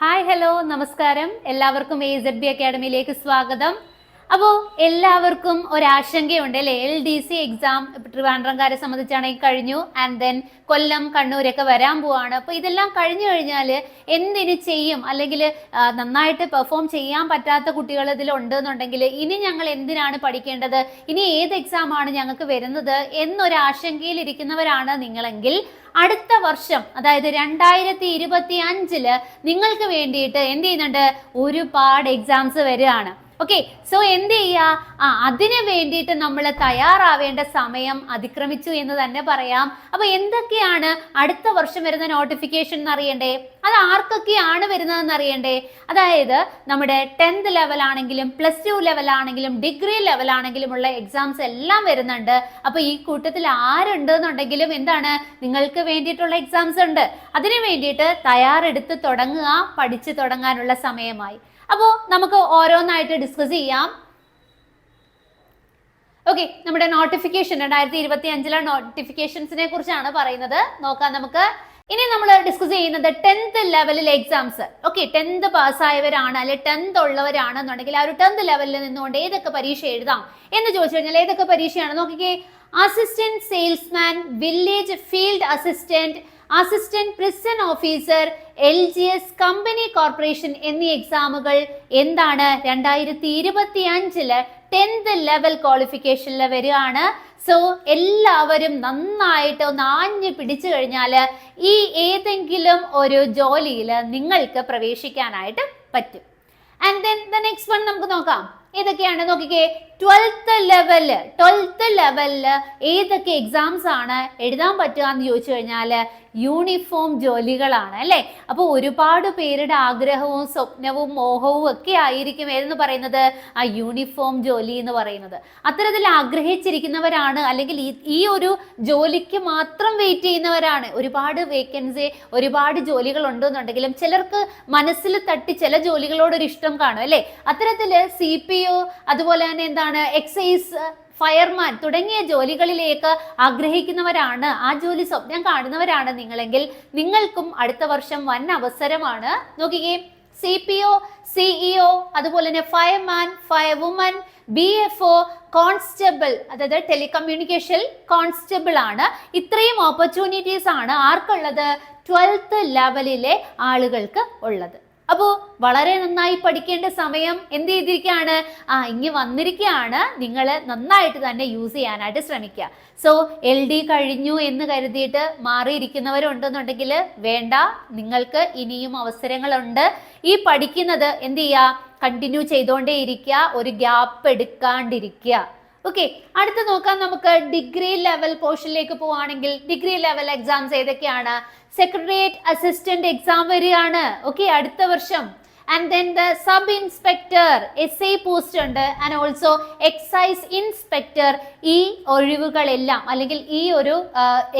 Hi hello നമസ്കാരം. എല്ലാവർക്കും AZB അക്കാഡമിയിലേക്ക് സ്വാഗതം. അപ്പോൾ എല്ലാവർക്കും ഒരാശങ്കയുണ്ട് അല്ലേ? LDC എക്സാം ട്രിവാൻഡ്രംകാരെ സംബന്ധിച്ചാണെങ്കിൽ കഴിഞ്ഞു, ആൻഡ് ദെൻ കൊല്ലം കണ്ണൂരൊക്കെ വരാൻ പോവാണ്. അപ്പോൾ ഇതെല്ലാം കഴിഞ്ഞു കഴിഞ്ഞാൽ എന്തിന് ചെയ്യും, അല്ലെങ്കിൽ നന്നായിട്ട് പെർഫോം ചെയ്യാൻ പറ്റാത്ത കുട്ടികൾ ഇതിലുണ്ടെന്നുണ്ടെങ്കിൽ ഇനി ഞങ്ങൾ എന്തിനാണ് പഠിക്കേണ്ടത്, ഇനി ഏത് എക്സാമാണ് ഞങ്ങൾക്ക് വരുന്നത് എന്നൊരാശങ്കയിൽ ഇരിക്കുന്നവരാണ് നിങ്ങളെങ്കിൽ അടുത്ത വർഷം അതായത് 2025 നിങ്ങൾക്ക് വേണ്ടിയിട്ട് എന്ത് ചെയ്യുന്നുണ്ട്, ഒരുപാട് എക്സാംസ് വരികയാണ്. ഓക്കെ, സോ എന്ത് ചെയ്യുക, അതിന് വേണ്ടിയിട്ട് നമ്മൾ തയ്യാറാവേണ്ട സമയം അതിക്രമിച്ചു എന്ന് തന്നെ പറയാം. അപ്പൊ എന്തൊക്കെയാണ് അടുത്ത വർഷം വരുന്ന നോട്ടിഫിക്കേഷൻ എന്നറിയണ്ടേ? അത് ആർക്കൊക്കെയാണ് വരുന്നതെന്ന് അറിയണ്ടേ? അതായത് നമ്മുടെ 10th ലെവൽ ആണെങ്കിലും +2 ലെവൽ ആണെങ്കിലും ഡിഗ്രി ലെവൽ ആണെങ്കിലും ഉള്ള എക്സാംസ് എല്ലാം വരുന്നുണ്ട്. അപ്പൊ ഈ കൂട്ടത്തിൽ ആരുണ്ട് എന്നുണ്ടെങ്കിലും എന്താണ്, നിങ്ങൾക്ക് വേണ്ടിയിട്ടുള്ള എക്സാംസ് ഉണ്ട്. അതിനു വേണ്ടിയിട്ട് തയ്യാറെടുത്ത് തുടങ്ങുക, പഠിച്ചു തുടങ്ങാനുള്ള സമയമായി. അപ്പോൾ നമുക്ക് ഓരോന്നായിട്ട് ഡിസ്കസ് ചെയ്യാം. ഓക്കെ, നമ്മുടെ നോട്ടിഫിക്കേഷൻ 2025 നോട്ടിഫിക്കേഷൻസിനെ കുറിച്ചാണ് പറയുന്നത്. നോക്കാം നമുക്ക്. ഇനി നമ്മൾ ഡിസ്കസ് ചെയ്യുന്നത് 10th ലെവലിലെ എക്സാംസ്. ഓക്കെ, 10th പാസ്സായവരാണ് അല്ലെ 10th ഉള്ളവരാണെന്നുണ്ടെങ്കിൽ ആ ഒരു 10th ലെവലിൽ നിന്നുകൊണ്ട് ഏതൊക്കെ പരീക്ഷ എഴുതാം എന്ന് ചോദിച്ചു കഴിഞ്ഞാൽ ഏതൊക്കെ പരീക്ഷയാണ് നോക്കിക്കേ. Assistant salesman, village field assistant, assistant prison officer, LGS company corporation എന്നീ എക്സാമുകൾ എന്താണ് 2025 10th ലെവൽ ക്വാളിഫിക്കേഷനിൽ വരികയാണ്. സോ എല്ലാവരും നന്നായിട്ട് ഒന്ന് ആഞ്ഞു പിടിച്ചു കഴിഞ്ഞാൽ ഈ ഏതെങ്കിലും ഒരു ജോലിയിൽ നിങ്ങൾക്ക് പ്രവേശിക്കാനായിട്ട് പറ്റും. And then the next one നമുക്ക് നോക്കാം. ഏതൊക്കെയാണ് നോക്കിക്കേ. 12th ലെവലില് ഏതൊക്കെ എക്സാംസ് ആണ് എഴുതാൻ പറ്റുക എന്ന് ചോദിച്ചു കഴിഞ്ഞാൽ യൂണിഫോം ജോലികളാണ് അല്ലെ. അപ്പോൾ ഒരുപാട് പേരുടെ ആഗ്രഹവും സ്വപ്നവും മോഹവും ഒക്കെ ആയിരിക്കും ഏതെന്ന് പറയുന്നത്, ആ യൂണിഫോം ജോലി എന്ന് പറയുന്നത്. അത്തരത്തിൽ ആഗ്രഹിച്ചിരിക്കുന്നവരാണ്, അല്ലെങ്കിൽ ഈ ഒരു ജോലിക്ക് മാത്രം വെയിറ്റ് ചെയ്യുന്നവരാണ്. ഒരുപാട് വേക്കൻസി, ഒരുപാട് ജോലികൾ ഉണ്ടെന്നുണ്ടെങ്കിലും ചിലർക്ക് മനസ്സിൽ തട്ടി ചില ജോലികളോടൊരു ഇഷ്ടം കാണും അല്ലെ. അത്തരത്തില് CPO, അതുപോലെ തന്നെ എന്താണ് എക്സൈസ്, ഫയർമാൻ തുടങ്ങിയ ജോലികളിലേക്ക് ആഗ്രഹിക്കുന്നവരാണ്, ആ ജോലി സ്വപ്നം കാണുന്നവരാണ് നിങ്ങളെങ്കിൽ നിങ്ങൾക്കും അടുത്ത വർഷം വൻ അവസരമാണ്. നോക്കിക്കേ, CPO, CEO, അതുപോലെ തന്നെ ഫയർമാൻ, ഫയർവുമൻ, BFO, കോൺസ്റ്റബിൾ, അതായത് ടെലികമ്മ്യൂണിക്കേഷൻ കോൺസ്റ്റബിൾ ആണ്. ഇത്രയും ഓപ്പർച്യൂണിറ്റീസ് ആണ് ആർക്കുള്ളത്, 12th ലെവലിലെ ആളുകൾക്ക് ഉള്ളത്. അപ്പോൾ വളരെ നന്നായി പഠിക്കേണ്ട സമയം എന്ത് ചെയ്തിരിക്കുകയാണ്, ഇങ്ങ് വന്നിരിക്കുകയാണ്. നിങ്ങൾ നന്നായിട്ട് തന്നെ യൂസ് ചെയ്യാനായിട്ട് ശ്രമിക്കുക. സോ LD കഴിഞ്ഞു എന്ന് കരുതിയിട്ട് മാറിയിരിക്കുന്നവരുണ്ടെന്നുണ്ടെങ്കിൽ വേണ്ട, നിങ്ങൾക്ക് ഇനിയും അവസരങ്ങളുണ്ട്. ഈ പഠിക്കുന്നത് എന്ത് ചെയ്യുക, കണ്ടിന്യൂ ചെയ്തുകൊണ്ടേ ഇരിക്കുക, ഒരു ഗ്യാപ്പ് എടുക്കാണ്ടിരിക്കുക. ഓക്കെ, അടുത്ത് നോക്കാം നമുക്ക്. ഡിഗ്രി ലെവൽ പോർഷനിലേക്ക് പോവുകയാണെങ്കിൽ ഡിഗ്രി ലെവൽ എക്സാംസ് ഏതൊക്കെയാണ്? സെക്രട്ടേറിയറ്റ് അസിസ്റ്റന്റ് എക്സാം വരികയാണ്. ഓക്കെ, അടുത്ത വർഷം. And then the sub inspector SI post ഉണ്ട്, ആൻഡ് ഓൾസോ എക്സൈസ് ഇൻസ്പെക്ടർ. ഈ ഒഴിവുകളെല്ലാം അല്ലെങ്കിൽ ഈ ഒരു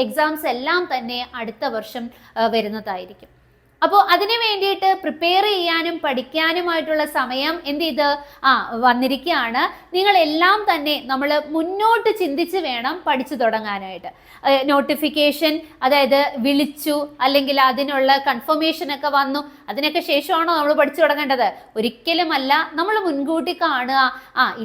എക്സാംസ് എല്ലാം തന്നെ അടുത്ത വർഷം വരുന്നതായിരിക്കും. അപ്പോൾ അതിനു വേണ്ടിയിട്ട് പ്രിപ്പയർ ചെയ്യാനും പഠിക്കാനുമായിട്ടുള്ള സമയം എന്ത് ചെയ്ത് വന്നിരിക്കുകയാണ്. നിങ്ങളെല്ലാം തന്നെ നമ്മൾ മുന്നോട്ട് ചിന്തിച്ച് വേണം പഠിച്ചു തുടങ്ങാനായിട്ട്. നോട്ടിഫിക്കേഷൻ, അതായത് വിളിച്ചു, അല്ലെങ്കിൽ അതിനുള്ള കൺഫർമേഷൻ ഒക്കെ വന്നു, അതിനൊക്കെ ശേഷമാണോ നമ്മൾ പഠിച്ചു തുടങ്ങേണ്ടത്? ഒരിക്കലുമല്ല. നമ്മൾ മുൻകൂട്ടി കാണുക,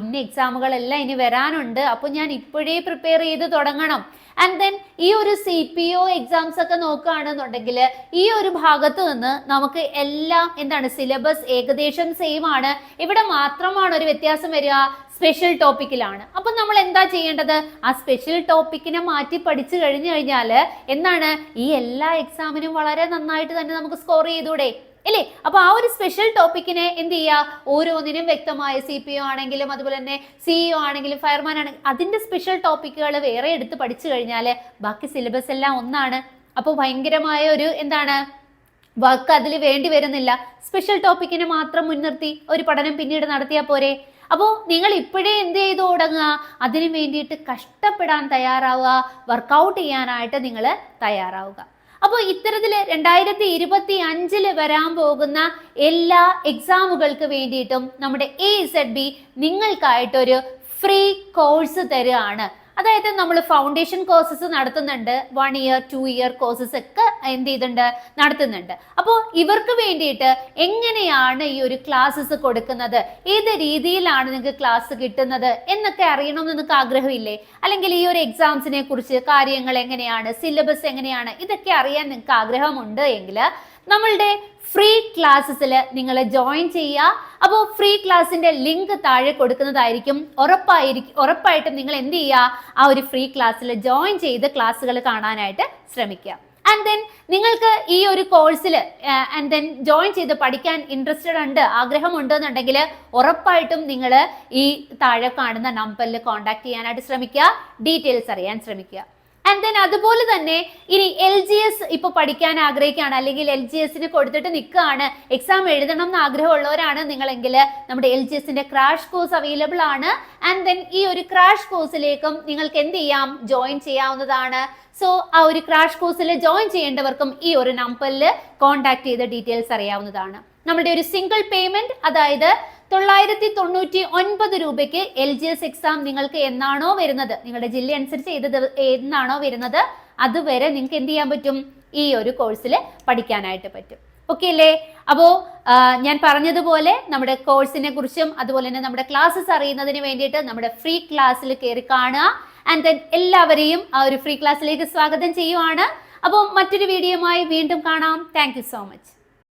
ഇന്ന എക്സാമുകളെല്ലാം ഇനി വരാനുണ്ട്, അപ്പോൾ ഞാൻ ഇപ്പോഴേ പ്രിപ്പയർ ചെയ്ത് തുടങ്ങണം. ആൻഡ് ദെൻ ഈ ഒരു CPO എക്സാംസ് ഒക്കെ നോക്കുകയാണെന്നുണ്ടെങ്കിൽ ഈ ഒരു ഭാഗത്ത് നിന്ന് നമുക്ക് എല്ലാം എന്താണ്, സിലബസ് ഏകദേശം സെയിം ആണ്. ഇവിടെ മാത്രമാണ് ഒരു വ്യത്യാസം വരിക, സ്പെഷ്യൽ ടോപ്പിക്കിലാണ്. അപ്പൊ നമ്മൾ എന്താ ചെയ്യേണ്ടത്, ആ സ്പെഷ്യൽ ടോപ്പിക്കിനെ മാറ്റി പഠിച്ചു കഴിഞ്ഞു കഴിഞ്ഞാൽ എന്താണ്, ഈ എല്ലാ എക്സാമിനും വളരെ നന്നായിട്ട് തന്നെ നമുക്ക് സ്കോർ ചെയ്തൂടെ അല്ലേ? അപ്പൊ ആ ഒരു സ്പെഷ്യൽ ടോപ്പിക്കിനെ എന്ത് ചെയ്യുക, ഓരോന്നിനും വ്യക്തമായ CPO ആണെങ്കിലും അതുപോലെ തന്നെ CEO ആണെങ്കിലും ഫയർമാൻ ആണെങ്കിലും അതിന്റെ സ്പെഷ്യൽ ടോപ്പിക്കുകൾ വേറെ എടുത്ത് പഠിച്ചു കഴിഞ്ഞാൽ ബാക്കി സിലബസ് എല്ലാം ഒന്നാണ്. അപ്പോൾ ഭയങ്കരമായ ഒരു എന്താണ് വർക്ക് അതിൽ വേണ്ടി വരുന്നില്ല. സ്പെഷ്യൽ ടോപ്പിക്കിനെ മാത്രം മുൻനിർത്തി ഒരു പഠനം പിന്നീട് നടത്തിയാൽ പോരെ. അപ്പോൾ നിങ്ങൾ ഇപ്പോഴേ എന്ത് ചെയ്തു തുടങ്ങുക, അതിനു വേണ്ടിയിട്ട് കഷ്ടപ്പെടാൻ തയ്യാറാവുക, വർക്കൗട്ട് ചെയ്യാനായിട്ട് നിങ്ങൾ തയ്യാറാവുക. അപ്പോൾ ഇത്തരത്തിൽ 2025 വരാൻ പോകുന്ന എല്ലാ എക്സാമുകൾക്ക് വേണ്ടിയിട്ടും നമ്മുടെ AZB നിങ്ങൾക്കായിട്ടൊരു ഫ്രീ കോഴ്സ് തരുകയാണ്. അതായത് നമ്മൾ ഫൗണ്ടേഷൻ കോഴ്സസ് നടത്തുന്നുണ്ട്, 1 ഇയർ 2 ഇയർ കോഴ്സസ് ഒക്കെ എന്ത് ചെയ്തിട്ടുണ്ട്, നടത്തുന്നുണ്ട്. അപ്പോൾ ഇവർക്ക് വേണ്ടിയിട്ട് എങ്ങനെയാണ് ഈ ഒരു ക്ലാസ്സസ് കൊടുക്കുന്നത്, ഏത് രീതിയിലാണ് നിങ്ങൾക്ക് ക്ലാസ് കിട്ടുന്നത് എന്നൊക്കെ അറിയണമെന്ന് നിങ്ങൾക്ക് ആഗ്രഹമില്ലേ? അല്ലെങ്കിൽ ഈ ഒരു എക്സാംസിനെ കുറിച്ച് കാര്യങ്ങൾ എങ്ങനെയാണ്, സിലബസ് എങ്ങനെയാണ്, ഇതൊക്കെ അറിയാൻ നിങ്ങൾക്ക് ആഗ്രഹമുണ്ട് എങ്കിൽ നമ്മളുടെ ഫ്രീ ക്ലാസ്സസിൽ നിങ്ങൾ ജോയിൻ ചെയ്യുക. അപ്പോൾ ഫ്രീ ക്ലാസ്സിന്റെ ലിങ്ക് താഴെ കൊടുക്കുന്നതായിരിക്കും. ഉറപ്പായിട്ടും നിങ്ങൾ എന്ത് ചെയ്യുക, ആ ഒരു ഫ്രീ ക്ലാസ്സിൽ ജോയിൻ ചെയ്ത് ക്ലാസ്സുകൾ കാണാനായിട്ട് ശ്രമിക്കുക. ആൻഡ് ദെൻ നിങ്ങൾക്ക് ഈ ഒരു കോഴ്സിൽ ആൻഡ് ദെൻ ജോയിൻ ചെയ്ത് പഠിക്കാൻ ഇൻട്രസ്റ്റഡ് ഉണ്ട്, ആഗ്രഹമുണ്ട് എന്നുണ്ടെങ്കിൽ ഉറപ്പായിട്ടും നിങ്ങൾ ഈ താഴെ കാണുന്ന നമ്പറിൽ കോൺടാക്ട് ചെയ്യാനായിട്ട് ശ്രമിക്കുക, ഡീറ്റെയിൽസ് അറിയാൻ ശ്രമിക്കുക. ആൻഡ് ദെൻ അതുപോലെ തന്നെ ഇനി LGS ഇപ്പൊ പഠിക്കാൻ ആഗ്രഹിക്കുകയാണ്, അല്ലെങ്കിൽ LGSന് കൊടുത്തിട്ട് നിൽക്കുകയാണ്, എക്സാം എഴുതണം എന്ന് ആഗ്രഹമുള്ളവരാണ് നിങ്ങളെങ്കിൽ നമ്മുടെ LGSന്റെ ക്രാഷ് കോഴ്സ് അവൈലബിൾ ആണ്. ആൻഡ് ദെൻ ഈ ഒരു ക്രാഷ് കോഴ്സിലേക്കും നിങ്ങൾക്ക് എന്ത് ചെയ്യാം, ജോയിൻ ചെയ്യാവുന്നതാണ്. സോ ആ ഒരു ക്രാഷ് കോഴ്സിൽ ജോയിൻ ചെയ്യേണ്ടവർക്കും ഈ ഒരു നമ്പറിൽ കോൺടാക്ട് ചെയ്ത് ഡീറ്റെയിൽസ് അറിയാവുന്നതാണ്. നമ്മുടെ ഒരു സിംഗിൾ പേയ്മെന്റ്, അതായത് 999 രൂപയ്ക്ക് LGS എക്സാം നിങ്ങൾക്ക് എന്നാണോ വരുന്നത്, നിങ്ങളുടെ ജില്ല അനുസരിച്ച് എന്നാണോ വരുന്നത്, അതുവരെ നിങ്ങൾക്ക് എന്ത് ചെയ്യാൻ പറ്റും, ഈ ഒരു കോഴ്സിൽ പഠിക്കാനായിട്ട് പറ്റും. ഓക്കെ അല്ലേ? അപ്പോ ഞാൻ പറഞ്ഞതുപോലെ നമ്മുടെ കോഴ്സിനെ കുറിച്ചും അതുപോലെ തന്നെ നമ്മുടെ ക്ലാസ്സസ് അറിയുന്നതിന് വേണ്ടിയിട്ട് നമ്മുടെ ഫ്രീ ക്ലാസ്സിൽ കയറി കാണുക. ആൻഡ് ദെൻ എല്ലാവരെയും ആ ഒരു ഫ്രീ ക്ലാസ്സിലേക്ക് സ്വാഗതം ചെയ്യുവാണ്. അപ്പോൾ മറ്റൊരു വീഡിയോയുമായി വീണ്ടും കാണാം. Thank you so much.